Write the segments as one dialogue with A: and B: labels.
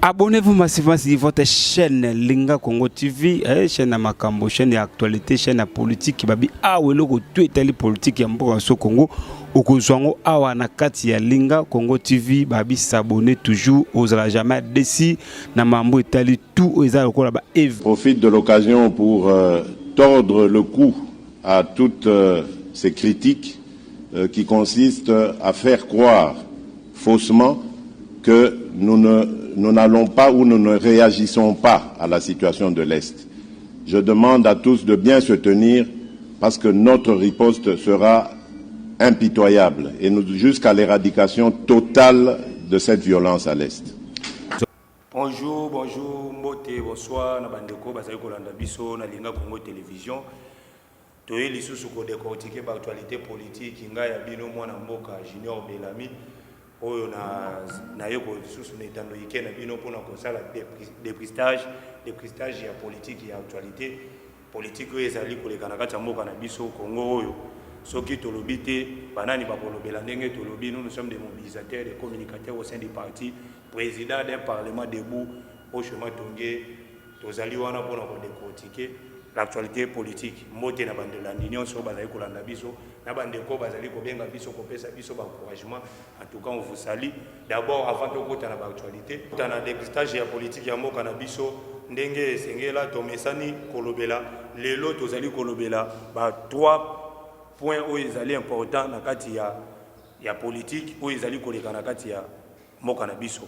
A: Abonnez-vous massivement sur votre chaîne Linga Congo TV, chaîne à Makambo, chaîne d'actualité, chaîne à politique qui babi awelo ko tuetali politique ya mboka so Congo. Okozwango awa na kati ya Linga Congo TV babi s'abonner toujours aux ala jamais déci na mambo etali tout eza lokola ba ev.
B: Profite de l'occasion pour tordre le cou à toutes ces critiques qui consistent à faire croire faussement que nous n'allons pas ou nous ne réagissons pas à la situation de l'Est. Je demande à tous de bien se tenir parce que notre riposte sera impitoyable et jusqu'à l'éradication totale de cette violence à l'Est.
C: Bonjour, mbote, bonsoir, na bandeko, bazali kolanda biso na Linga Congo Télévision. Toye lisusu ko décortiquer ba actualité politique nga ya bino mwana mboka Junior Belami. Oyo na yoko lisusu netando yike na bino pona kosala dépistage ya politique ya actualité politique oyo ezali kolekana kati ya mboka na biso Congo oyo soki tolobi te banani bakolobela ndenge tolobi. Nous sommes des mobilisateurs, des communicateurs au sein du parti, président d'un parlement debout au chemin Tongé tozali wana pona ko décortiquer l'actualité politique. Mbote na bande landinion so bazali kolanda biso na bande ko bazali ko benga biso ko pesa biso ba encouragement. En tout cas on vous salue d'abord avant de kota na actualité dans la dépistage ya politique ya mboka na biso ndenge sengela to mesani kolobela lelo tozali kolobela ba 3 points où ils allaient important na kati ya politique où ils allaient koleka na kati ya mboka na biso.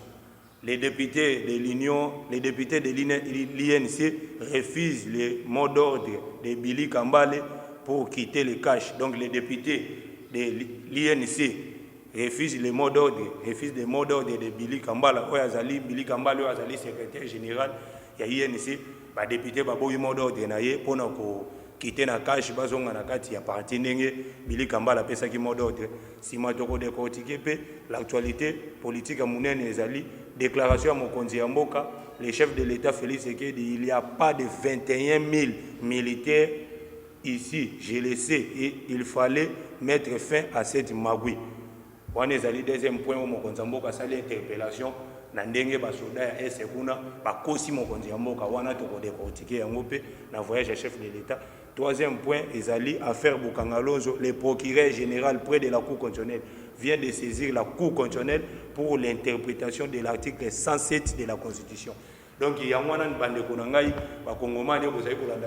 C: Les députés de l'Union, les députés de l'INC refusent les mots d'ordre de Billy Kambale pour quitter le cash. Donc les députés de l'INC refusent les mots d'ordre, de Billy Kambale. Billy Kambale est secrétaire général de l'INC. Les députés ont eu mot d'ordre pour quitter le cash. Bazonga na kati ya parti ndenge Billy Kambale pesa ki mot d'ordre. Si matoko décortiquer l'actualité politique à Mounene ezali déclaration à Mokonzi Mboka, le chef de l'État Félix Tshisekedi, il n'y a pas de 21 000 militaires ici, je le sais, et il fallait mettre fin à cette magouille. On est allé deuxième point où Mokonzi Mboka a l'interpellation, Nandenge basoda ya esekuna bakosi Mokonzi Mboka wana toko décortiquer yango pe na voyage chef de l'État. Troisième point, ezali affaire Bukangalonzo, le procureur général près de la Cour constitutionnelle vient de saisir la Cour constitutionnelle pour l'interprétation de l'article 107 de la Constitution. Donc il y a un bande konangai ba kongomani bozali kolanda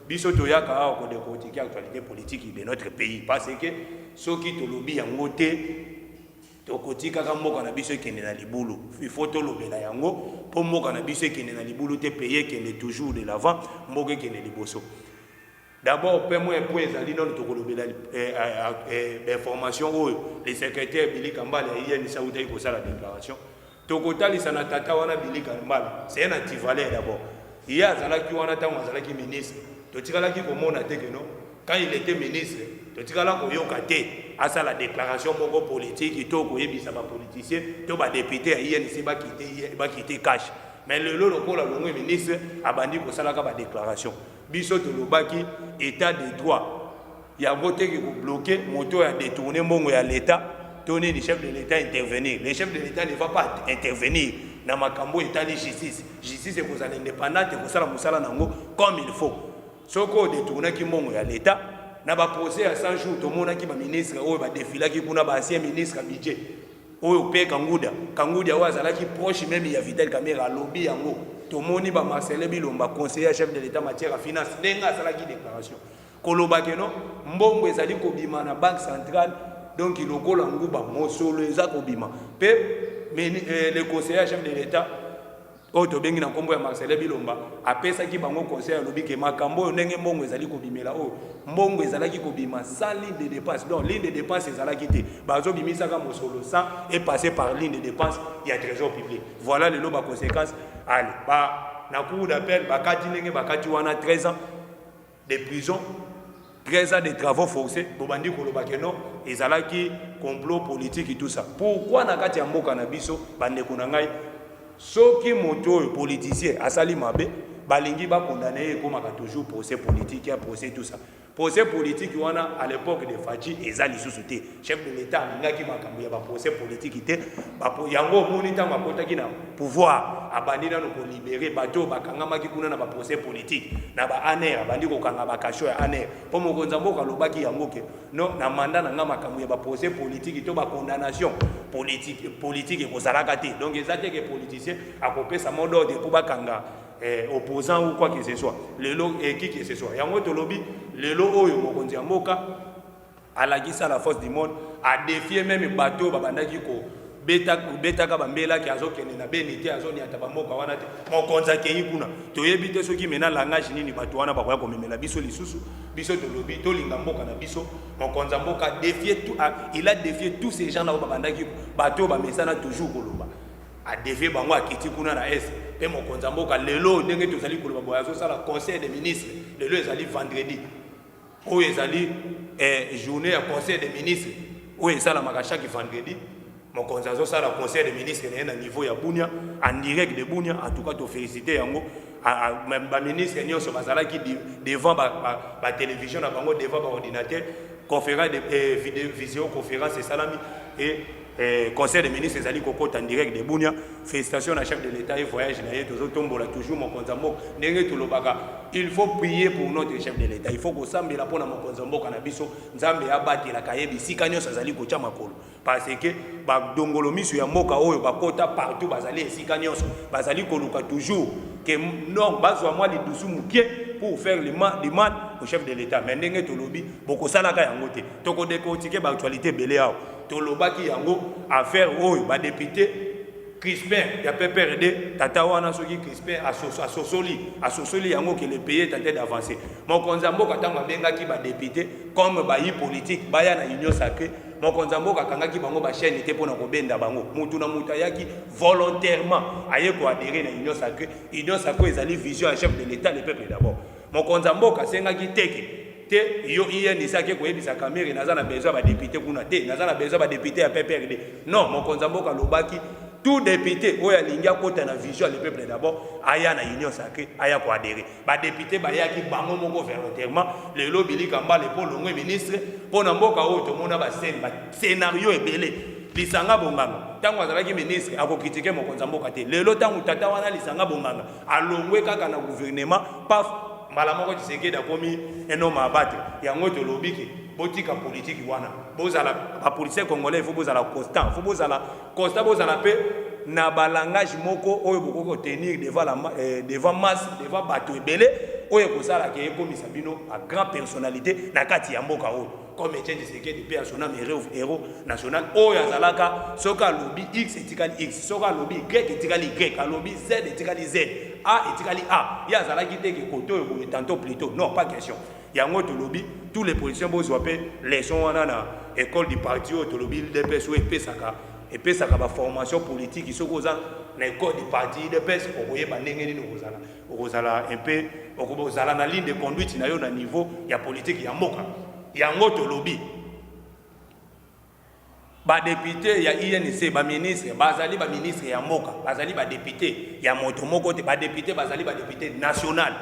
C: biso toyaka awa ko décortiquer actualité politique de notre pays parce que soki tolobi yango te tokotika ka mboka na biso kende na libulu il faut tolobela yango po mboka na biso kende na libulu te payer kende toujours de l'avant mboka kende liboso. D'abord, pour moi, l'information où le secrétaire Billy Kambale a la déclaration. Tokotali sanatata wana Billy Kambale, c'est un antivalère d'abord. Il y a Zalaki Wanata, Zalaki ministre. Totikalaki komona teke non. Quand il était ministre, Totikala koyokate à ça la déclaration beaucoup politique, il toko yebisa ba politicien, to ba député INC ba quitter cash. Mais le pour la longue ministre a bandi ko salaka ba déclaration. Biso tolobaki état de droit. Il y a voté qui bloqué, moto a détourné mongo ya l'état, donné le chef de l'état intervenir. Le chef de l'état ne va pas intervenir dans makambo état de justice. Justice est pour indépendante et pour ça la musala nango comme il faut. Soko détourné qui mongo ya l'état, na ba procès à 100 jours to mona ki ba ministre o ba défila ki kuna ba ancien ministre budget. Oyo pe Kanguda wazala ki proche même ya Vital Kamerhe lobby yango. Tomoni ba Marcel Bilomba conseiller chef de l'état matière à finance denga sala ki déclaration koloba keno mbongo ezali ko bima na banque centrale donc ilokola nguba mosolo eza ko bima pe le conseiller chef de l'état oto bengi na kombo ya Marcel Bilomba apesa ki bango conseiller lobi ke makambo ndenge mbongo ezali ko bimela o mbongo ezalaki ko bima sans ligne de dépense. Donc ligne de dépense ezalaki te bazo bimisa ka mosolo sans et passer par ligne de dépense il y a trésor public. Voilà les loba conséquences. Allez, na cour d'appel, bakati nenge bakati wana 13 ans de prison, 13 ans de travaux forcés, bobandi kolobake non, ezalaki complot politique et tout ça. Pourquoi na kati ya mboka na biso bande konangai soki moto politicien asali mabe balingi ba condamné comme toujours procès politique et procès tout ça procès politique wana à l'époque de Fachi ezali sous-souté chef de l'état ngaki makambo ya ba procès politique té ba yango monita makota ki na pouvoir abandi na ko libérer bato bakangama ki kuna na ba procès politique na ba aner abandi ko kanga ba kasho ya aner po mokonza mboka lobaki yango ke non na mandat na ngama makambo ya ba procès politique to ba condamnation politique et ko salaka té donc ezate que politicien akopesa mot d'ordre pour bakanga opposant ou quoi que ce soit lelo qui que ce soit yango to lobby lelo oyo mokonzi mboka alagisa la force du monde a défier même bateau babandaki ko beta ka bambela ki azokende na benité azoni ataba mboka wana te mokonza ke yikuna to yebite soki mena langage nini bato wana bakoya ko memela biso lisusu biso to lobby to linga mboka na biso mokonza mboka défier tout il a défié tous ces gens là babandaki bateau ba mesana toujours koloba a défier bango akiti kuna na est et mokonza mboka lelo ndenge tozali koloba boya zo sala conseil des ministres lelo ezali vendredi o ezali journée à conseil des ministres o ezala maka chaque vendredi mokonza zo sala conseil des ministres na niveau ya Bunia en direct de Bunia en tout cas to féliciter yango même ba ministre nyonso bazala ki devant ba télévision na bango devant ba ordinateur conférence de vidéo conférence et salami et conseil des ministres ezali kokota en direct de Bunia félicitations à chef de l'état et voyage na yeto zo tombola toujours mokonza mboka ndenge tolobaka il faut prier pour notre chef de l'état il faut ko sambela pona mokonza mboka na biso nzambe abatela kayebi sika nyonso azali kocha makolo parce que ba dongolo miso ya mboka oyo bakota partout bazali sika nyonso bazali koluka toujours que non bazwa moi li dusu mukie pour faire le mal au chef de l'état mais ndenge tolobi boko salaka yango te toko décortiquer ba actualité belé awo tolobaki yango affaire oyo ba député Crispin ya PPRD tata wana soki Crispin asosoli yango que le pays tentait d'avancer mokonza mboka tango bengaki ba député comme ba yi politique baya na union sacrée mokonza mboka kangaki bango ba chaîne te pona ko benda bango mutu na mutu yaki volontairement aye ko adhérer na union sacrée ezali vision à chef de l'état le peuple d'abord mokonza mboka sengaki teke te yo iyenisaki koyebisa kamere naza na besoin ba député kuna te naza na besoin ba député ya PPRD non mokonza mboka lobaki tout député oya lingia kota na vision le peuple d'abord aya na union sacrée aya ko adhérer ba député ba yaki bango moko volontairement le lobili kamba le polo ngwe ministre pona mboka oyo to mona ba scène ba scénario ebele lisanga bonganga tango azalaki ministre ako critiquer mokonza mboka te lelo tango tata wana lisanga bonganga alongwe kaka na gouvernement paf malamoko Tshisekedi akomi un homme à battre yango to lobiki botika politique wana bozala ba policier congolais faut bozala constant bozala pe na balangage moko oyo boko tenir devant masse devant bato ebele oyo kozala ke ekomisa bino a grand personnalité na kati ya mboka oyo comme Etienne Tshisekedi pe asona héros national oyo azalaka soka lobby X etikali X soka lobby Y etikali Y lobby Z etikali Z A etikali A ya azalaki te ke koto oyo tantôt plutôt non pas question yango to lobby tous les politiciens bozwa pe leçon wana na école du parti oyo to lobby DPS oyo epesaka ba formation politique soko za na école du parti DPS okoyeba ndenge nini okozala un peu okozala na ligne de conduite na yo na niveau ya politique ya mboka yango to lobby ba député ya INC ba ministre bazali ba ministre ya mboka bazali ba député ya moto moko te ba député bazali ba député national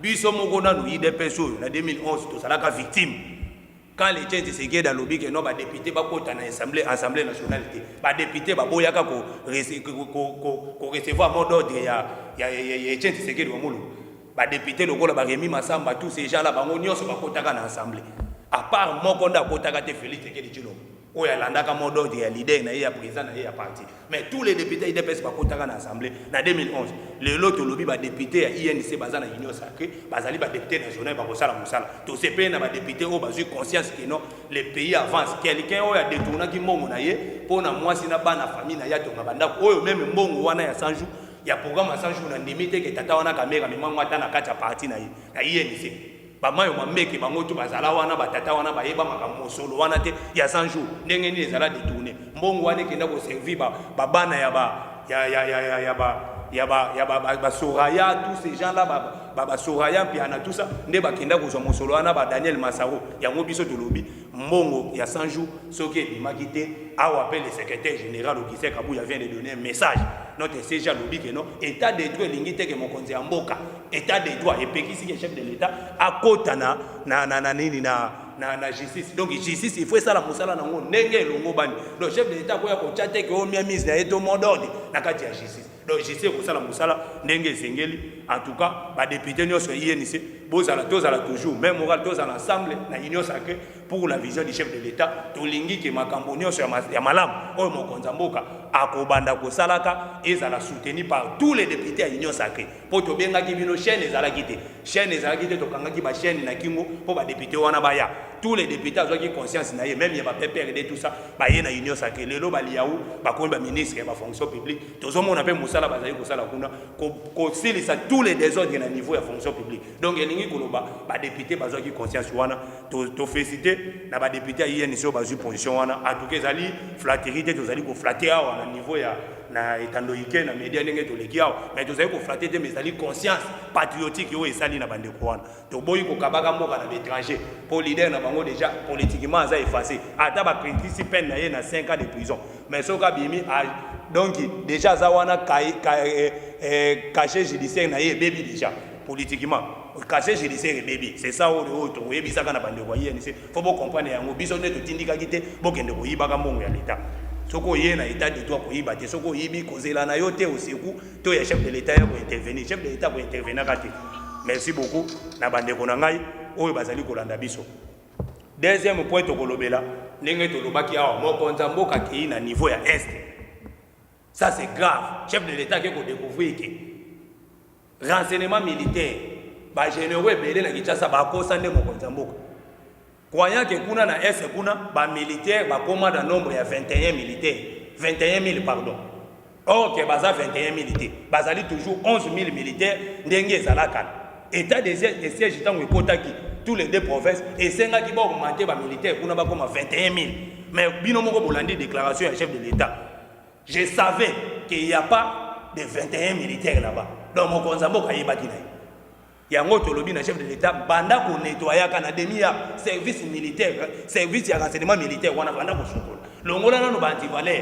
C: biso moko na UDPS na 2011 to salaka victime quand les gens Tshisekedi dans lobby que non ba député ba kota na assemblée nationale ba député ba boyaka ko recevoir mot d'ordre ya Tshisekedi wa mulu ba député lokola ba Remi Masamba tous ces gens là bango nyonso ba kotaka na assemblée à part mokonda kotaka te Félix Tshisekedi Tshilombo oya landaka mot d'ordre ya leader na ya président na ya parti mais tous les députés IDPS ba kotaka na assemblée na 2011 le loto lobby ba député ya INC bazana union sacrée bazali ba député national ba kosala musala to CP na ba député o bazui conscience que non le pays avance quelqu'un oya détourna ki mbongo na ye pona mwasi na bana famille na ya to ngabanda oyo même mbongo wana ya 100 jours ya programme ya 100 jours na limite ke tata wana kamera memangwa tana kata parti na ye na INC bamayo mameke bango to bazala wana batata wana bayeba makambo solo wana te ya 100 jours ndenge ni ezala détourner mbongo wana kenda ko servir bana ya ba soraya tous ces gens là ba Soraya piana tout ça nde ba kenda ko zo mosolo wana ba Daniel Massaro yango biso to lobi mbongo ya 100 jours soki bimakite a appelle le secrétaire général au Kisek Kabouya vient de donner un message notre CG lobi que non état de droit lingite que mokonzi ya mboka état de droit et pekisi que chef de l'état a kotana na justice. Donc justice il faut ça la musala na ngo ndenge longo bani le chef de l'état ko ya ko chate que o mia mise na eto modorde na kati ya justice. Donc justice ko ça la musala ndenge sengeli en tout cas ba député nyonso INC bozala tozala toujours même moral tozala ensemble na union sacrée pour la vision du chef de l'état tolingi ke makambo nyonso ya malamu oyo mokonza mboka akobanda ko salaka ezala soutenu par tous les députés à union sacrée po to benga ki bino chaîne ezala kité to kanga ki ba chaîne na kingo po ba député wana baya tous les députés ont conscience na ye même ya ba PPRD tout ça ba ye na union sacrée lelo ba liaou ba ko ba ministre ya ba fonction publique tozo mona pe musala bazali ko sala kuna ko silisa tous les désordres na niveau ya fonction publique. Donc elingi koloba ba député bazwa ki conscience wana to féliciter na ba député ya INC bazwi position wana en tout cas ezali flatterie te tozali ko flatter à niveau ya na etandoike na média ndenge to lekiao mais tozali ko flatter te mais ezali conscience patriotique yo esali na bande ko wana to boyi ko kabaka mboka na l'étranger pour leader na bango déjà politiquement aza effacé ata ba critiquer peine na ye na 5 ans de prison mais soka bimi donc déjà za wana caché judiciaire na ye baby déjà politiquement caché judiciaire baby c'est ça o to yebisaka na bande ko INC faut bo comprendre yango biso ne to tindika kite bo kende ko yibaka mbongo ya l'état soko ye na état de droit ko yiba te soko yibi kozela na yo te oseku to ya chef de l'état ya ko intervenir chef de l'état ko intervenir kati. Merci beaucoup na bande ko na ngai oyo bazali ko landa biso. Deuxième point to kolobela ndenge to lobaki awa mokonza mboka ki na niveau ya est. Ça c'est grave. Chef de l'état qui ko découvrir que renseignement militaire ba généraux belé na Kinshasa ba kosa nde mokonza mboka. Croyant que kuna na est kuna ba militaire ba commande nombre ya 21 militaires 21 000 pardon. Or que baza 21 militaires bazali toujours 11 000 militaires ndenge ezalaka. État des sièges tant ekotaki tous les deux provinces et senga ki ba augmenter ba militaires kuna ba comme 21 000 mais bino moko bolandi déclaration ya chef de l'état. Je savais qu'il n'y a pas de 21 militaires là-bas. Donc mon konzambo ka yebaki na. Yango tolobi na chef de l'état banda ko nettoyer kana demi ya service militaire service ya renseignement militaire wana banda ko sokola. Longola na no banti valeur.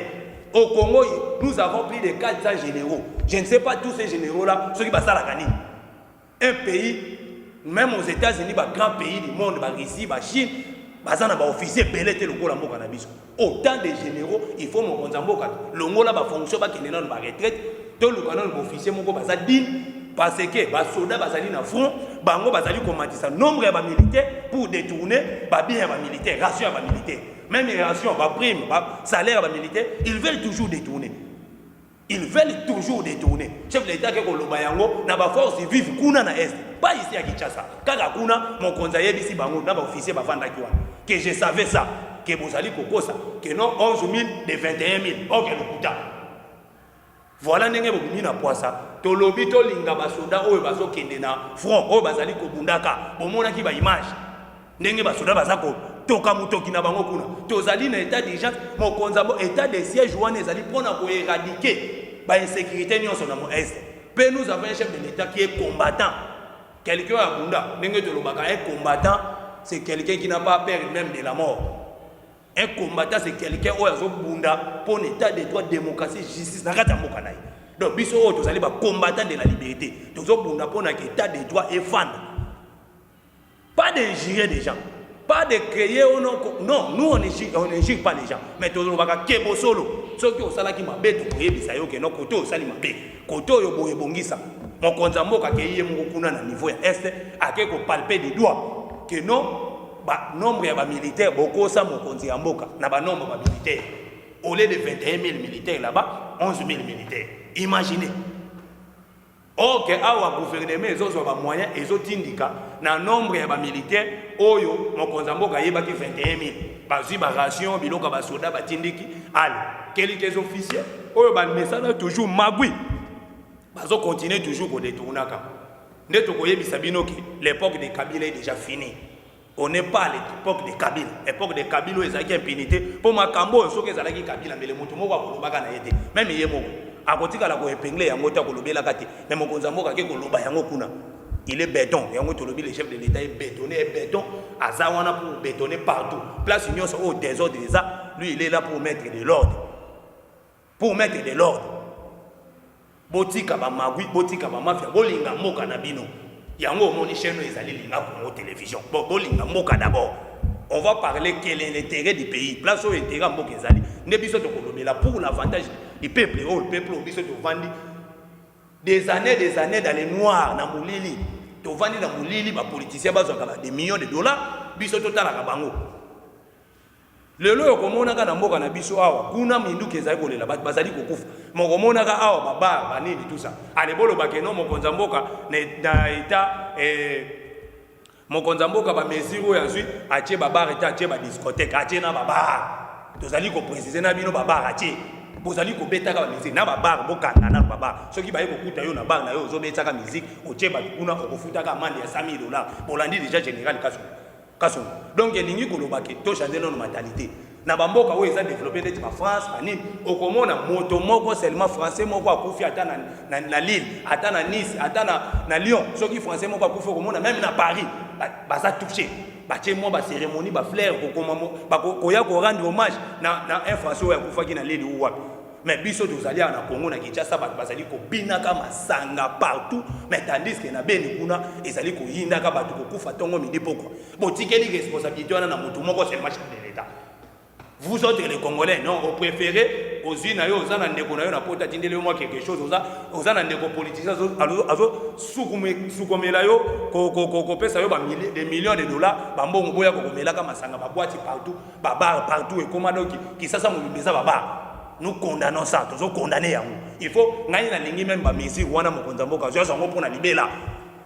C: Au Congo, nous avons plus de 400 généraux. Je ne sais pas tous ces généraux là ceux qui passent à la canine. Un pays même aux États-Unis, ba grand pays du monde, ba Russie, ba Chine, bazana ba officier belete le gola mboka na biso. Autant de généraux, il faut mon konzamboka. Longola ba fonction ba kende na ba retraite, to le canon ba officier moko ba zadine parce que ba soda bazali na front, bango bazali komatisa nombre ya ba militaire pour détourner ba bien ba militaire, ration ya ba militaire. Même les rations, ba prime, ba salaire ba militaire, ils veulent toujours détourner. Ils veulent toujours détourner. Chef de l'État qui est Kolobayango, n'a pas force de vivre kuna na est. Pas ici à Kinshasa. Kaka kuna, mon conseiller ici bango, n'a pas officier ba vanda kiwa. Que je savais ça, que vous allez kokosa, que non 11 000 de 21 000. Ok le kuta. Voilà ndenge bokuni na poisa. To lobi to linga ba soda oyo bazo kende na front, oyo bazali ko bundaka. Bomona ki ba image. Ndenge ba soda bazako toka mutoki na bango kuna. Tozali na état d'urgence, mon konzambo état de siège wana ezali pona ko éradiquer ba insécurité nyonso na mo est. Pe nous avons un chef de l'état qui est combattant. Quelqu'un à bunda, ndenge to lobaka un combattant, c'est quelqu'un qui n'a pas peur même de la mort. Un combattant c'est quelqu'un qui a bunda pour l'état de droit, démocratie, justice na kata mboka na. Donc biso o tozali ba combattant de la liberté. Tozo bunda pour na état de droit et fan. Pas d'injurier des gens. Pas de créer ou non. Non, nous on n'injure pas les gens. Mais tout le monde va kebo solo. Ceux qui ont ça qui m'a bête, vous voyez, ça y est, non, côté ça m'a bête. Côté yo boye bongisa. Mon konzambo ka keye mon kuna na niveau est, a que palper des doigts. Que non, ba nombre ya ba militaires, beaucoup ça mon konzambo ka na ba nombre ba militaires. Au lieu de 21 000 militaires là-bas, 11 000 militaires. Imaginez. Ok, awa gouvernement ezo ba moyen ezo tindika na nombre ya ba militaire oyo mokonzambo ka yeba ki 21 000 bazui ba ration biloka ba soda ba tindiki ale quelques officiers oyo ba mesana toujours magui bazo continuer toujours ko détournaka ndeto ko yebisa binoki l'époque de Kabila est déjà finie. On n'est pas à l'époque de Kabila. L'époque de Kabila ezaki impunité pour makambo soki ezalaki Kabila mais le moto moko akolobaka na yete même yemo akotika la ko épingler yango ta kolobela kati mais mokonza mboka ke koloba yango kuna Il est béton. Et on le chef de l'État est bétonné, béton. Azawana pour bétonner partout. Place Union au désordre déjà. Lui, il est là pour mettre de l'ordre. Pour mettre de l'ordre. Botika ba magui, botika ba mafia, bolinga moka na bino. Yango moni chaîne ezali linga pour télévision. Bolinga moka d'abord. On va parler quel est l'intérêt du pays. Place au intérêt moka ezali. Ne biso to kolobela pour l'avantage du peuple. Oh, le peuple au biso to vandi des années dans les noirs na mulili. To vandi na mulili ba politiciens bazo kala des millions de dollars biso to tala ka bango. Lelo yokomona ka na mboka na biso awa kuna minduki ezali kolela bazali kokufa mokomona ka awa baba banini tout ça ale bolo bakeno mokonza mboka na eta mokonza mboka ba mesiro ya zui atie baba eta atie ba discothèque atie na baba tozali ko préciser na bino baba atie bozali ko beta ka ba musique na baba bokanga na baba soki ba kokuta yo na bar na yo ozobeta ka musique otie ba kuna okofuta ka amende ya $100 bolandi déjà général kaso. Donc elingi kolobaki to changer nos mentalité. Na bamboka wo eza développer de ma France manini okomona moto moko seulement français moko akufi ata na Lille, ata na Nice, ata na Lyon. Soki français moko akufi okomona même na Paris baza touché. Batie mo ba cérémonie ba fleur koya ko rendre hommage na un français oya kufaki na Lille ou wapi. Mais biso tozali na Congo na Kinshasa bazali ko binaka masanga partout mais tandis que na beni kuna ezali ko yindaka batu ko kufa tongo midi poko botikeli responsabilité wana na mutu moko c'est le chef de l'État. Vous autres les Congolais non vous préférez aux unes yo za na ndeko na yo na pota tindele moi quelque chose oza na ndeko politicien azo sukumela yo ko pesa yo des millions de dollars bambongo boya ko komela ka masanga ba boîte partout ba bar partout et comment donc qui ça mo bimeza ba bar. Nous condamnons ça, nous condamnons. Il faut que nous même la musique, nous avons pour la libérer.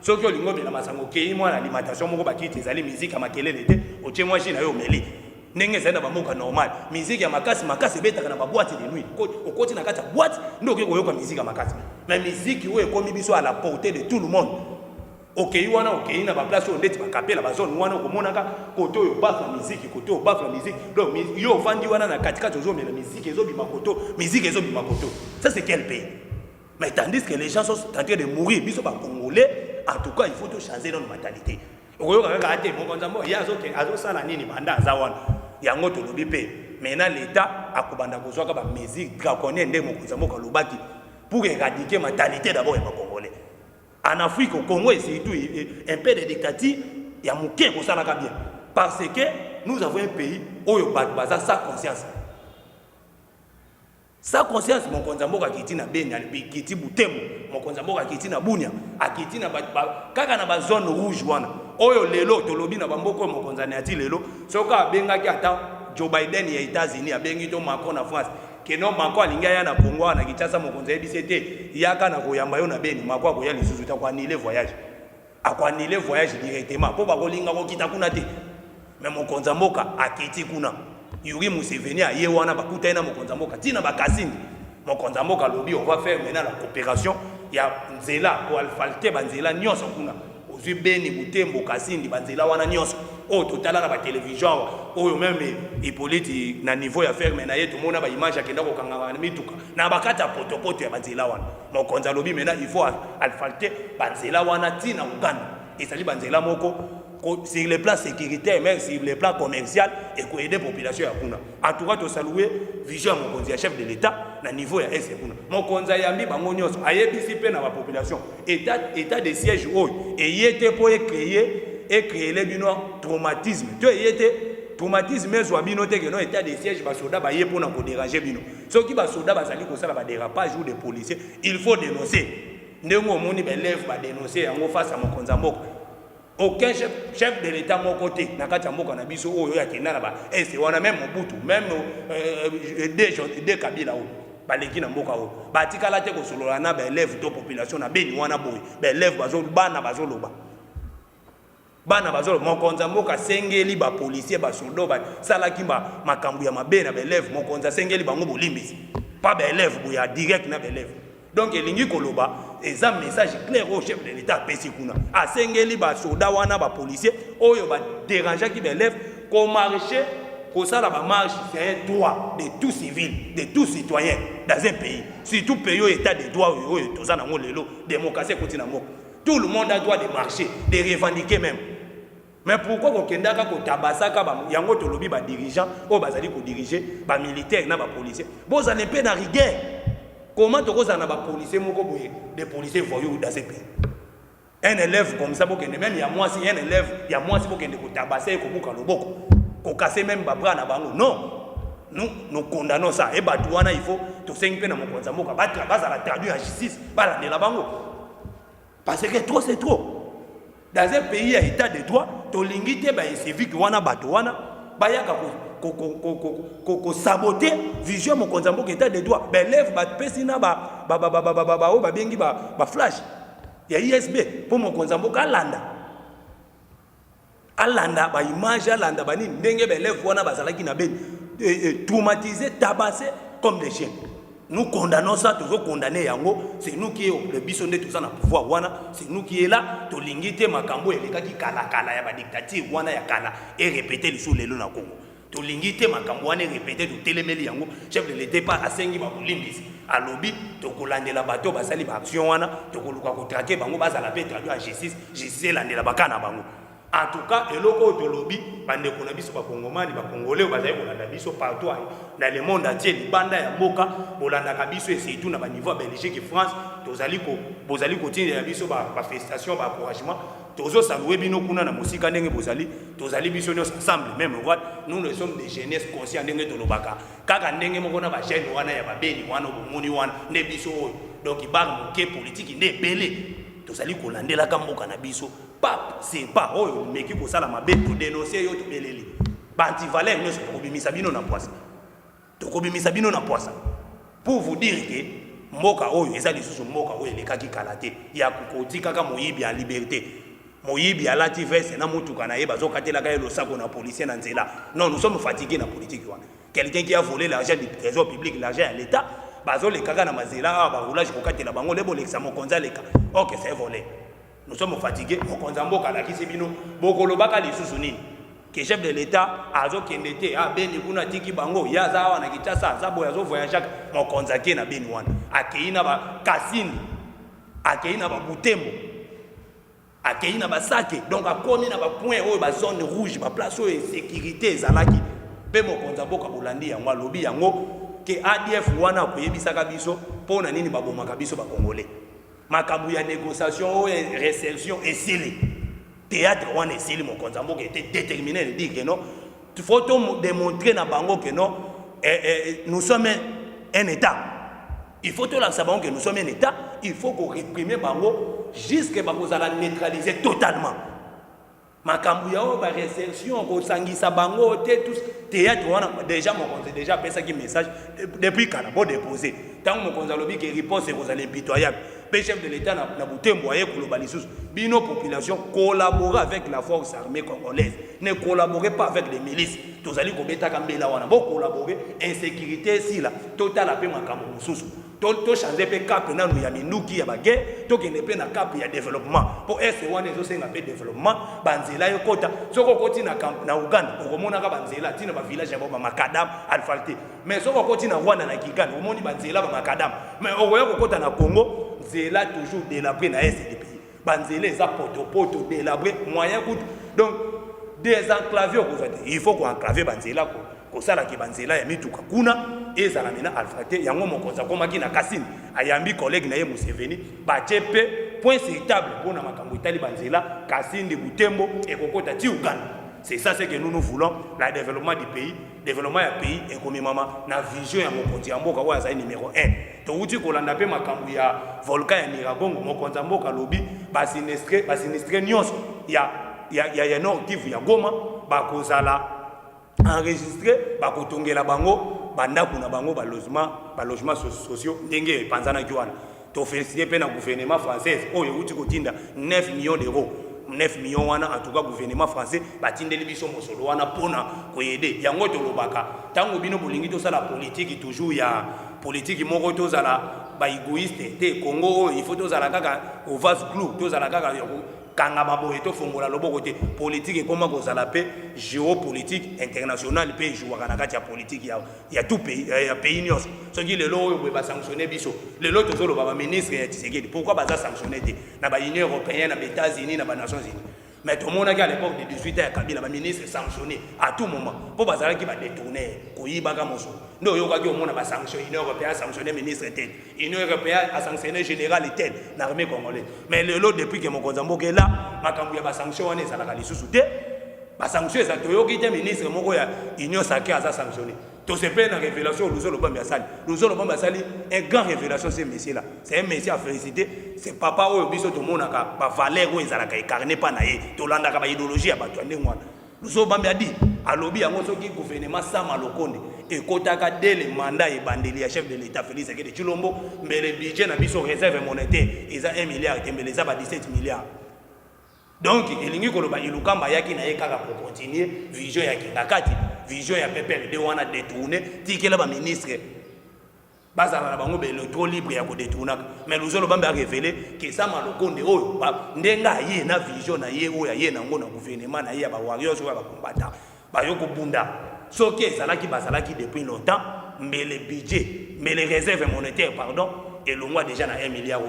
C: Ce que nous avons fait, moi l'alimentation, nous avons fait la musique à ma télé, au tien moi j'ai eu meli. N'est-ce pas normal? Musique à ma casse, c'est bête dans ma boîte de nuit. Au côté de la boîte, nous avons fait musique à ma casse. Mais musique est comme à la portée de tout le monde. Ok, wana ok, na ba place on deti ba capela ba zone wana ko monaka koto yo baf la musique koto baf la musique donc yo vandi wana na katika tozo mais la musique ezo bima koto musique ezo bima koto ça c'est quel pays? Mais tandis que les gens sont en train de mourir biso ba congolais en tout cas il faut tout changer notre mentalité oyo kaka ate mokonza mbo ya azo sala nini banda za wana yango to lobi pe maintenant l'état akobanda kozwa ka ba musique draconienne nde mokonza mbo ka lobaki pour éradiquer mentalité d'abord ya congolais. En Afrique, au Congo, c'est tout un peu de dictature, il y a moqué pour ça bien. Parce que nous avons un pays où il y a sa conscience. Sa conscience, mon konzamboka kiti na Beni, kiti Butembo, mon konzamboka kiti na Bunia, akiti na kaka na ba zone rouge wana. Oyo lelo tolobi na bamboko mon konzaniati lelo, soka benga ki ata Joe Biden ya États-Unis, abengi to Macron na France. Que non Macron alinga ya na Congo na Kinshasa mokonza ebisete yaka na koyamba yo na Beni Macron ko ya lisusu ta ko annuler voyage akwa annuler voyage directement po ba ko linga ko kita kuna te mais mokonza mboka akiti kuna Yuri Museveni aye wana bakuta na mokonza mboka tina bakasindi mokonza mboka lobi on va faire maintenant la coopération ya nzela ko alfalte banzela nyonso kuna ozwi Beni Butembo Kasindi banzela wana nyonso o totala na ba télévision oyo même Hippolyte na niveau ya ferme na yetu mona ba image akenda ko kanga na mituka na bakata potopoto ya banzela wana mokonza lobi maintenant il faut alfalte banzela wana tina Uganda ezali banzela moko sur le plan sécuritaire même sur le plan commercial et ko aider population ya kuna en tout cas to saluer vision mokonzi ya chef de l'État na niveau ya S kuna mokonza yambi bango nyonso ayebisi pe na ba population état de siège oyo et yete po créer les bino traumatisme to yete traumatisme ezwa bino te que non état de siège ba soda ba ye pona ko déranger bino soki ba soda bazali ko sala ba dérapage ou des policiers il faut dénoncer ndengo moni ba lève ba dénoncer yango face à mokonza mboka. Aucun chef de l'État mon côté na kati mboka na biso oyo ya kenda na ba c'est wana même Mobutu même des Kabila o baleki na mboka o batikala te ko solola na ba élève to population na Beni wana boy ba élève bana bazoloba mokonza mboka sengeli ba policier ba soldat ba salaki ba makambu ya mabe na ba élève mokonza sengeli bango bolimbisi pas ba élève boya direct na ba élève. Donc elingi koloba eza message clair au chef de l'État pesi kuna asengeli ba soda wana ba policier oyo ba déranger ki élève ko marcher ko sala ba marche c'est un droit de tout civil de tout citoyen dans un pays surtout pays au état de droit oyo toza na lelo démocratie kotina moko Tout le monde a droit de marcher, de revendiquer même. Mais pourquoi vous kendaka ko tabasaka ba yango to lobi ba dirigeant o bazali ko diriger ba militaire na ba policier. Vous allez pas na rigueur. Comment to ko na ba policier moko boye des policiers voyous dans ce pays. Un élève comme ça bokende même ya moi si un élève ya moi si bokende ko tabasser ko buka loboko. Ko casser même ba bras na bango. Non. Nous condamnons ça. Et batouana il faut to sengi na mokonza moka ba la traduire en justice ba la la bango. Parce que trop c'est trop. Dans un pays à état de droit, to lingite ba civique wana batouana ba yaka ko saboter vision mokonza moka état de droit. Ben lève ba pesina ba bengi ba flash. Ya ISB pour mokonza moka alanda ba image alanda ba ni ndenge be lève wana bazalaki na ben traumatisé, tabassé comme des chiens. Nous condamnons ça, toujours condamné yango. C'est nous qui le bisonné tout ça na pouvoir wana. C'est nous qui est là. To lingite makambo et les gars qui kala ya ba dictature wana ya kala et répéter le sous les lots na Congo. To lingite makambo wana répéter to telemeli yango. Chef de l'État pas asengi ba limbis. A lobby to kolandela bato basali ba action wana. To koluka ko traquer bango bazala pe traduit en justice landela bakana bango. En tout cas, et loko de lobby, bande kona biso ba Congomani, ba Congolais, bazali kolanda biso partout dans le monde entier, li banda ya mboka, bolanda ka biso et surtout na ba niveau Belgique et France, tozali ko tinda biso ba félicitations, ba encouragement, tozo saluer bino kuna na musika ndenge tozali biso nyos ensemble même droit, nous ne sommes des jeunesses conscients ndenge to lobaka. Kaka ndenge moko na ba jeune wana ya ba beni wana bomoni wana, ne biso oyo. Donc ibar moke politique ne belé. Tozali kolandela ka mboka na biso. C'est pas oh mais qui ça la mabe pour dénoncer yo to beleli ba antivaleur nous to kobimisa bino na poisa pour vous dire que mboka oyo eza lisusu mboka oyo lekaki kalate ya kokotika ka moyibi en liberté moyibi alati veste na mutuka na ye bazokatela ka lo sako na policier na nzela. Non, nous sommes fatigués na politique wana. Quelqu'un qui a volé l'argent du trésor public, l'argent à l'état bazo le kaka na mazela ba roulage kokatela bango lebo lekisa mokonza leka. OK, c'est volé. Nous sommes fatigués. Mokonzambo kalaki sebino bokolo baka lisusu nini que chef de l'état azo kendete a beni kuna tiki bango ya zawa na kitasa zabo yazo voyage mokonzaki na beni wana akeina ba kasini akeina ba butembo akeina ba sake donc akomi na ba point oyo ba zone rouge ba place oyo sécurité ezalaki pe mokonzambo ka bolandi yango alobi yango ke ADF wana koyebisaka biso pona nini babomaka biso ba congolais. Makambu ya négociation et réception et scellé. Théâtre on est scellé mon konzambo qui était déterminé de dire que non. Il faut démontrer na bango que non nous sommes un état. Il faut tout la savoir que nous sommes un état, il faut qu'on réprime bango jusqu'à bango la neutraliser totalement. Makambu ya ba réception ko sangisa bango tous théâtre on déjà mon konzambo déjà fait ça qui message depuis quand bon déposé. Tant mon konzambo qui riposte vous allez impitoyable. Le chef de l'État n'a Butembo aye kolobalisus bino population collaborer avec la force armée congolaise, ne collaborez pas avec les milices. Tozali ko beta kambela wana bo collaborer insécurité si la total ape makambo mususu to changer pe cap na no ya minuki ya bagé to kende pe na cap ya développement pour ese wana ezo senga pe développement banzela yo kota soko koti na Uganda okomona ka banzela tina ba village ya ba makadam alfalté mais soko koti na Rwanda na Kigali omoni banzela ba makadam mais okoya kokota na Congo zela toujours délabré na est des pays banzela eza poto délabré moyen coûte donc désenclaver il faut qu'on enclaver banzela ko sala ki banzela ya mituka kuna ezala mena alfate yango mokonza komaki na kasini ayambi collègue na ye Museveni bachepe point véritable pour na makambo itali banzela kasini Butembo et kokota ti Uganda. C'est ça ce que nous voulons, le développement du pays, développement du pays et comme maman na vision ya mokonzi ya mboka wa za numéro 1. To uti kolanda pe makambo ya volcan ya Nyiragongo mokonzi ya mboka lobi basinistre nyonso ya Nord Kivu ya Goma bakozala enregistré bakotongela bango bandaku na bango ba logement sociaux ndenge panzana kiwana. To féliciter pe na gouvernement français oyo uti kotinda 9 millions d'euros. 9 millions wana en tout cas gouvernement français batindeli biso mosolo wana pona koyede yango to lobaka tango bino bolingi to sala politique toujours ya politique moko to sala ba égoïste te Congo il faut to sala kaka au vase clou to sala kaka kanga baboye to fongola loboko te politique et comment kozala pe géopolitique internationale pe jouera na kati ya politique ya tout pays ya pays nyos soki lelo oyo boye ba sanctionner biso lelo tozolo ba ministre ya Tshisekedi pourquoi baza sanctionner te na ba Union européenne na ba États-Unis na ba Nations Unies mais tout le monde à l'époque de 18 ans Kabila ba ministre sanctionné à tout moment pour bazala qui va détourner koyiba ka moso ndo yo ka ki omona ba sanction Union européenne sanctionné ministre tel Union européenne a sanctionné général tel na armée congolaise mais lelo depuis que Mokonza Mboka là makambu ya ba sanction wana ezala ka lisusu te ba sanction eza to yo ki te ministre moko ya Union sacrée a sanctionné to se fait la révélation Luzolo Bamba Sali Luzolo Bamba Sali un grand révélation ce monsieur là c'est un monsieur à féliciter c'est papa oyo biso to monaka ba valeur oyo ezala ka incarner pa na ye to landa ka ba idéologie ya bato ndenge wana Luzolo Bamba a dit alobi yango soki gouvernement Sama Lokonde et kotaka dès le mandat et bandeli ya chef de l'état Félix Tshisekedi Tshilombo mais le budget na biso réserve monétaire ils a 1 milliard et mais les a ba 17 milliards donc elingi koloba ilukamba yaki na ye kaka pour continuer vision ya kingakati vision ya PPRD wana détourner tikela ba ministre bazala na bango belo trop libre ya ko détourner mais Luzolo Bamba a révélé que Sama Lokonde oyo ndenga ye na vision na ye oyo ye na ngo na gouvernement na ye ba warriors oyo ba combattant ba yoko bunda soki ezalaki bazalaki depuis longtemps mais le budget mais les réserves monétaires pardon et le mois déjà na 1 milliard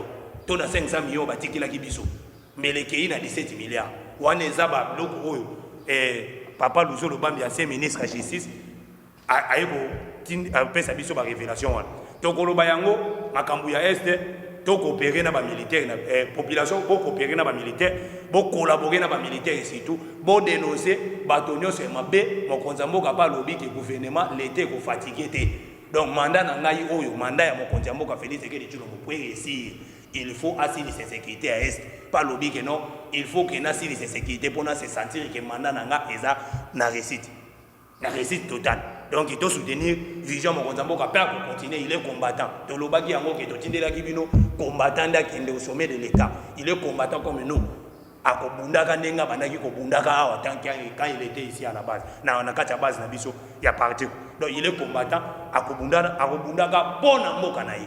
C: to na 500 millions batikila ki biso mais les pays na 17 milliards wana ezaba loko oyo papa Luzolo Bamba ancien ministre à justice ayeko pesa biso ba révélation wana to koloba yango makambu ya este to coopérer na ba militaire na population ko coopérer na ba militaire bo collaborer na ba militaire et surtout bo dénoncer batonyo se mabe Mokonza Mboka pa lobi ke gouvernement l'été ko fatigué té donc mandat na ngai oyo mandat ya Mokonza Mboka Félix Tshisekedi Tshilombo pour réussir il faut assurer sa sécurité à est pas lobby que non il faut que assurer sa sécurité pour se sentir que mandat nanga eza na réussite totale donc il doit soutenir vision Mokonza Mboka pour continuer il est combattant to lobaki yango ke to tindela ki bino combattant ndakende au sommet de l'état il est combattant comme nous akobundaka ndenga bandaki kobundaka awa tant quand il était ici à la base na kati ya base na biso ya parti donc il est combattant akobundaka pona mboka na ye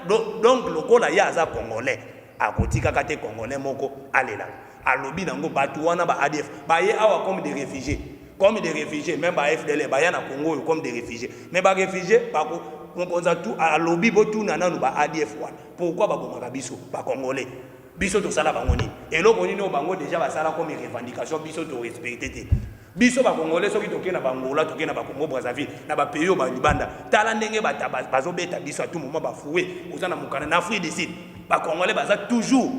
C: donc le kola ya za congolais akotika kate congolais moko alela alobi nango batu wana ba ADF ba ye awa comme des réfugiés même ba FDL ba ya na Congo comme des réfugiés mais ba réfugiés ba ko Mokonza tout alobi botu na nanu ba ADF wana pourquoi ba bomaka biso ba congolais biso to sala bango ni eloko nini o bango déjà ba sala comme revendication biso to respecter te biso ba congolais soki toke na bangola toke na ba Congo Brazzaville na ba pays ba libanda tala ndenge bazo beta biso à tout moment ba foué ozana mukana na Afrique du Sud ba congolais baza toujours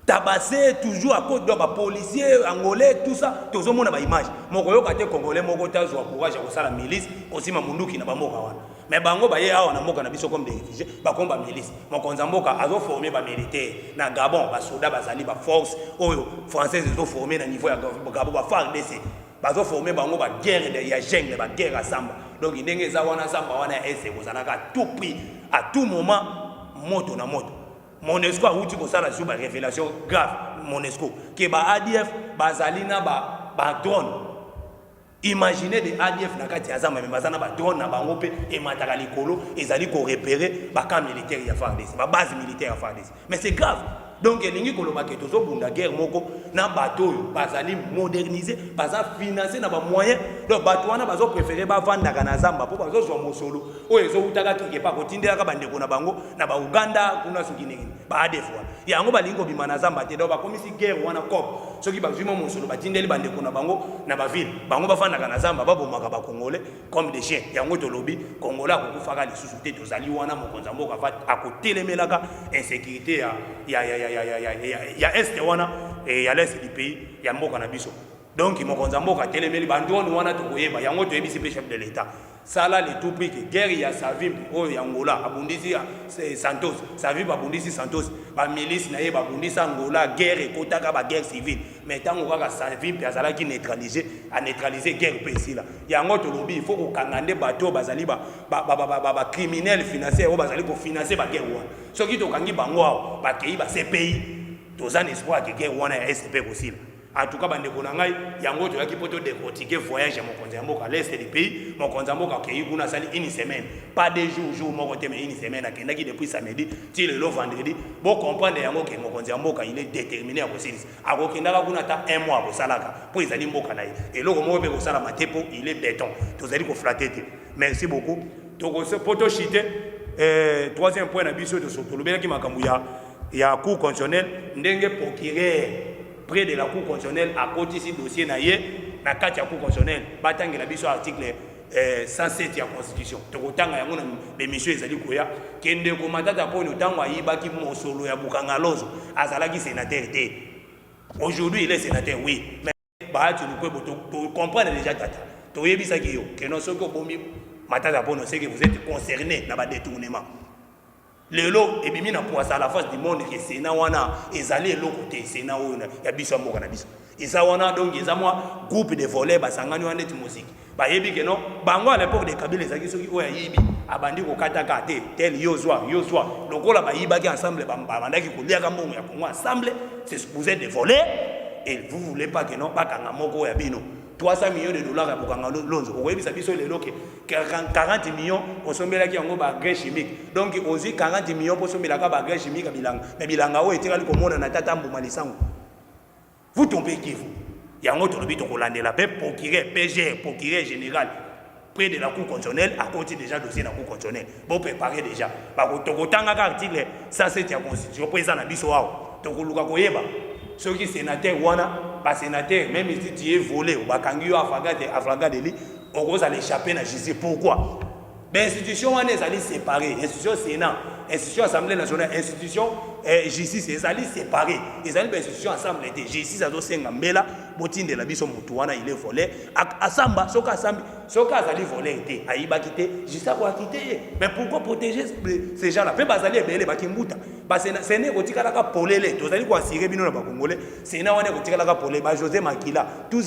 C: tabassé toujours à cause de ba policiers angolais tout ça tozo mona ba image moko yoka te congolais moko tazwa courage ko sala milice osima munduki na ba moka wana mais bango ba ye awa na mboka na biso comme des réfugiés ba komba milice Mokonza Mboka azo former ba militaire na Gabon ba soda bazali ba force oyo française zo former na niveau ya Gabon ba FARDC bazo former bango ba guerre de ya jungle ba guerre à samba donc ndenge za wana samba wana ese kozalaka tout prix à tout moment moto na moto Monesco a outi ko sala sur ba révélation grave Monesco ke ba ADF bazali na ba drone. Imaginez des ADF na kati ya zamba bazana ba drone na bango pe e mataka likolo ezali ko repérer ba camp militaire ya FARDC ba base militaire ya FARDC mais c'est grave donc elingi koloba ke tozo bunda guerre moko na bateau bazali moderniser baza financer na ba moyens donc bateau wana bazo préférer ba vanda kana zamba po bazo zwa mosolo o ezo utaka kike pa kotindela ka bandeko na bango na ba Uganda kuna soki nini ba ADF wana yango balingo bima na zamba te donc ba komisi guerre wana cop soki bazwima mosolo batindeli bandeko na bango na ba ville bango ba vanda kana zamba ba bomaka ba congolais comme des chiens yango to lobi congolais akokufaka lisusu te tozali wana Mokonza Mboka va akotelemelaka insécurité ya est wana et ya l'est du pays ya mboka na biso donc Mokonza Mboka telemeli bandoni wana tokoyeba yango toyebisi pe chef de l'état sala le tout prix que guerre ya Savimbi oyo ya Angola abundisi Santos Savimbi abundisi Santos ba milice na ye babundisa Angola guerre ekotaka ba guerre civile mais tango kaka Savimbi azalaki neutraliser guerre pe là yango to lobi il faut ko kangande bato bazali ba criminel financier o bazali ko financer ba guerre wana soki to kangi bango ba kei ba CPI tozana espoir que guerre wana ya SP aussi En tout cas, bandeko na ngai yango to yaki poto décortiquer voyage mon konza mboka à l'est du pays, mon konza mboka ke yuna sali une semaine, pas des jours moko te mais une semaine akendaki depuis samedi ti le vendredi. Bon comprendre yango ke mon konza mboka il est déterminé à kosilisa. Akokendaka kuna ta un mois ko salaka po ezali mboka na ye. Et loko moko pe ko sala matepo, il est béton. Tozali ko flatter te. Merci beaucoup. Donc ce poto chité troisième point na biso de soto lobela ki makambu ya cour constitutionnelle ndenge procureur près de la Cour constitutionnelle à côté de dossier naïe, na kati ya Cour constitutionnelle, batangela biso article 107 de la Constitution. Tokotanga yango na bemission ezali koya kende ko matata po ntango ayibaki mosolo ya Bukanga Lozo azalaki sénateur té. Aujourd'hui il est sénateur oui, mais ba tu ne peux comprendre déjà tata. Toyebisa ki yo que non soko bombi matata po no c'est que vous êtes concerné na ba détournement. Le lot et bimi na poisa à la face du monde que c'est na wana ezali le côté c'est na wana ya biso mboka na biso eza wana donc eza moi groupe de volets basangani wana ti musique ba yebi que non bango à l'époque de Kabila ezaki soki oya yibi abandi ko kataka te tel yozwa lokola ba yibaki ensemble bandaki ko liaka mbongo ya Congo ensemble c'est vous êtes des volets et vous voulez pas que non bakanga moko ya bino 300 millions de dollars à Bukanga Lonzo. Vous voyez, ça fait le lot 40 millions pour sommer la qui en bagage chimique. Donc, aussi 40 millions pour sommer la bagage chimique à Bilanga. Mais Bilanga, où est-il comme on a tata Boumalisang? Vous tombez qui vous? Il y a un autre but au Hollande, la paix, procureur, PG, procureur général, près de la Cour constitutionnelle, à côté déjà dossier de la Cour constitutionnelle. Vous préparez déjà. Par contre, article, ça c'est la Constitution, président Nabisoa. Donc, vous avez ceux qui sénateurs wana pas sénateur même si tu es volé ou bakangi aflaga de lui on va aller échapper na justice. Pourquoi l'institution wana ezali séparée, institution Sénat, institution Assemblée nationale, institution justice ezali séparée, ezali ba institution ensemble te justice azo senga mbela botinde la biso mutu wana il est volé asamba soka asambi soka azali volé te ayiba kité justice ko akité. Mais pourquoi protéger ces gens là pe bazali ebele bakimbuta ba sene ko tikala ka polele tozali ko assurer bino na ba congolais Sénat wana ko tikala ka polele ba José Makila tous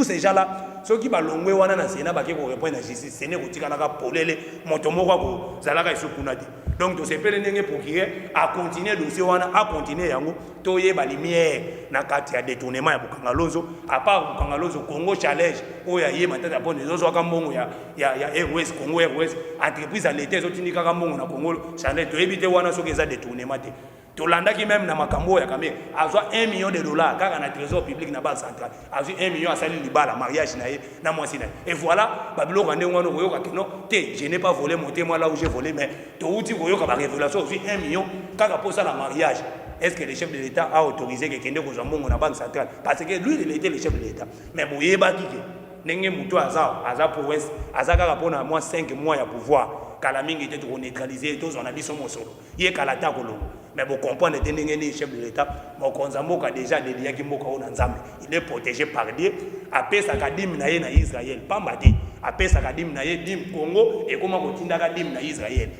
C: ces gens là ceux qui balongwe wana na Sénat ba ke ko répondre na justice sene ko tikala ka polele moto moko ko zalaka isukuna te. Donc to sepele ndenge procureur a continuer dossier wana a continuer yango toye ba lumière na kati ya détournement ya Bukanga Lozo à part Bukanga Lozo Congo Challenge oya ye matata po nezo ka mbongo ya Airways Congo Airways entreprise à l'état zotindika ka mbongo na Congo Challenge to ebite wana soki eza détournement te. Tolanda qui même na makambo ya kamé azwa 1 million de dollars kaka na trésor public na banque centrale azwa 1 million asali libala mariage na ye na mwasi na et voilà babilo kande ngwana koyoka kino te je n'ai pas volé mon témoin là où j'ai volé mais to uti koyoka ba révélation aussi 1 million kaka pour ça la mariage. Est-ce que le chef de l'État a autorisé que kende ko zambongo na banque centrale parce que lui il était le chef de l'État mais boyeba kike ndenge mutu aza province azaka kapona moi 5 mois ya pouvoir kala mingi était pour neutraliser tous on a dit son mosolo ye kala ta kolongo. Mais vous comprenez que le chef de l'État, mon konzamboka déjà de liaki moka on nzambe, il est protégé par Dieu. Après sa kadim na ye na Israël, pas mati. Après sa kadim na ye dim Congo et comment continue kadim na Israël.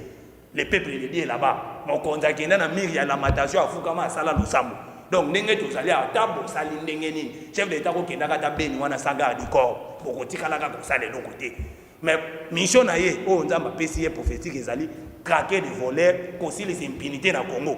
C: Le peuple de Dieu là-bas, mon konzakina na miri ya lamentation afukama sala lusambo. Donc nenge to sali a tabo sali ndenge ni. Chef de l'État ko kenda kata beni wana saga du corps. Boko tikala ka ko sale de côté. Mais mission na ye o nzamba PCE prophétique ezali traquer des voleurs, aussi les impunités dans le Congo.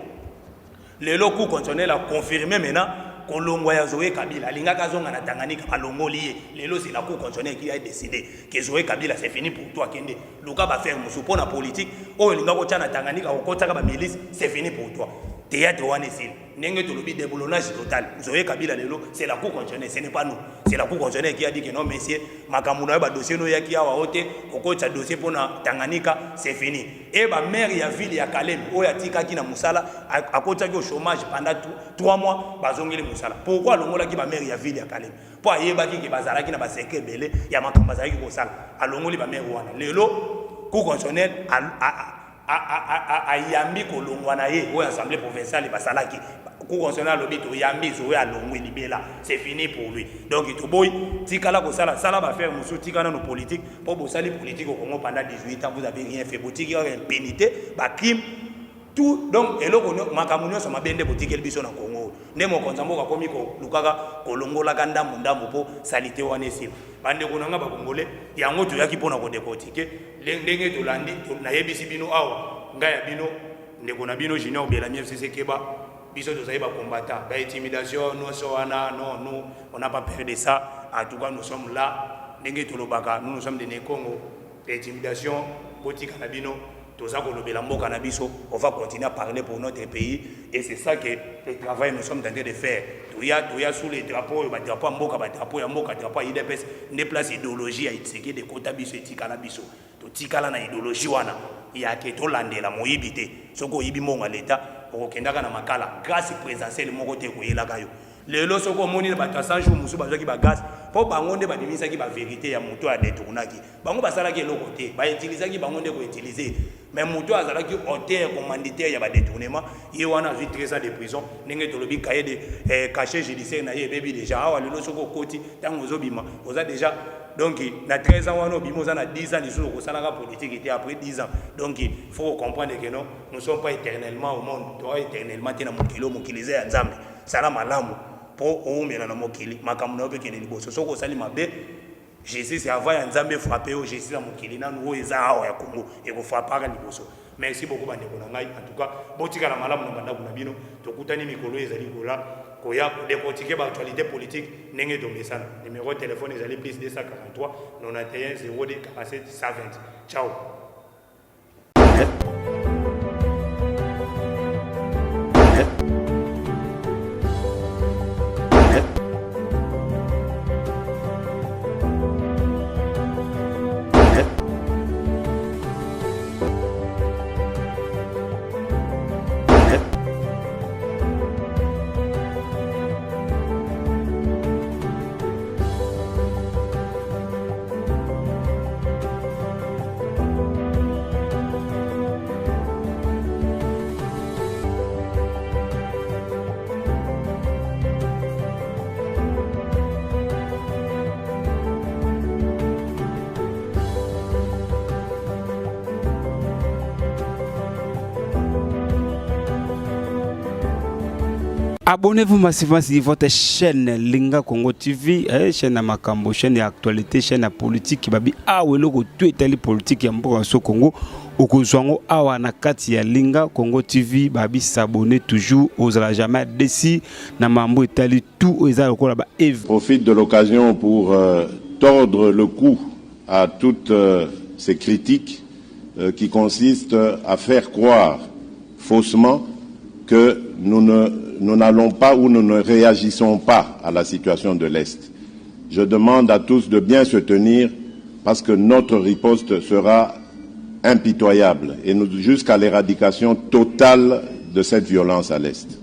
C: Le locaux constitutionnel a confirmé maintenant que Longwa ya Zoé Kabila, Linga Kazonga na Tanganyika, Palongo lié. Le lot c'est la Cour constitutionnelle qui a décidé que Zoé Kabila c'est fini pour toi Kende. Luka va faire pour la politique. Oh Linga Kocha na Tanganyika, Okota ba milice, c'est fini pour toi. Théâtre one ici. Nenge to lobi déboulonnage total. Zoé Kabila le lot, c'est la Cour constitutionnelle, ce n'est pas nous. C'est la Cour constitutionnelle qui a dit que non messieurs, makamuna ba dossier no yaki awa hote, Okocha dossier pour na Tanganyika, c'est fini. Et ba maire ya ville ya Kalem, oya tika ki na musala, akota ki au chômage pendant 3 mois, bazongeli musala. Pourquoi longola ki ba maire ya ville ya Kalem? Pour ayeba ki bazala ki na ba seke belé, ya makamba za ki ko sala. Alongoli ba maire wana. Lelo Cour constitutionnelle a yambi kolongwa na ye oya assemblée provinciale basalaki Cour constitutionnelle lobi to yambi zo ya longwe libela, c'est fini pour lui. Donc il to boy tikala ko sala va faire musu tikana no politique pour bosali politique au Congo pendant 18 ans vous avez rien fait botiki impunité ba crime tout. Donc eloko makamunyo so mabende botiki biso na Congo ne mo konzambo ka komi ko lukaka kolongola kanda mundambo po salite wane sile bande konanga ba congolais yango to yaki pona ko décortiquer ndenge to landi to na yebisi bino awa ngaya bino ndeko na bino junior bela mieux c'est keba biso tozali ba combattant, ba intimidation, non non, on n'a pas peur de ça. En tout cas, nous sommes là. Ndenge tolobaka, nous sommes des Congo. L'intimidation, botika na bino, toza kolobela mboka na biso, on va continuer à parler pour notre pays et c'est ça que le travail nous sommes en train de faire. Toya sous les drapeaux, ba drapeau mboka, ba drapeau ya mboka, drapeau IDPS, ne place idéologie à itseke de kota biso etikala biso. To tikala na idéologie wana, ya ke to landela moyibité. Soko yibi monga l'état, okendaka na makala, grâce présidentielle moko te koyelaka yo. Lelo soko moni na bato 100 jours musu bazaki ba gaz po bango nde badimisaki ba vérité ya moto a détournaki bango basalaki eloko te ba utilisaki bango nde ko utiliser mais moto azalaki auteur commanditaire ya ba détournement ye wana vi 13 ans de prison ndenge tolobi cahier de cachet judiciaire na ye bebi déjà awa lelo soko koti tango zobima oza déjà donc na 13 ans wana obima oza na 10 ans lisusu kosalaka politique était après 10 ans donc il faut comprendre que non nous sommes pas éternellement au monde toi éternellement tena mokilo mokilize ya nzambe sala malamu pour omela na mokili makambo na obekene liboso soko sali mabe Jésus c'est avant ya nzambe frapper au Jésus na mokili na nous eza awa ya Congo et ko frappaka liboso. Merci beaucoup bande ko ngai en tout cas botika la malamu na banda kuna bino tokutani mikolo ezali kola koya décortiquer ba actualité politique ndenge tomesana numéro de téléphone ezali plus 243 91 02 47 120. Ciao.
A: Abonnez-vous massivement sur votre chaîne Linga Congo TV, chaîne à Makambo, chaîne d'actualité, chaîne à politique qui babi awelo ko tuetali politique ya mboka so Congo. Okozwango awa na kati ya Linga Congo TV babi s'abonner toujours aux ala jamais déci na mambo etali tout eza lokola ba
B: profite de l'occasion pour tordre le cou à toutes ces critiques qui consistent à faire croire faussement que nous n'allons pas ou nous ne réagissons pas à la situation de l'Est. Je demande à tous de bien se tenir parce que notre riposte sera impitoyable et jusqu'à l'éradication totale de cette violence à l'Est.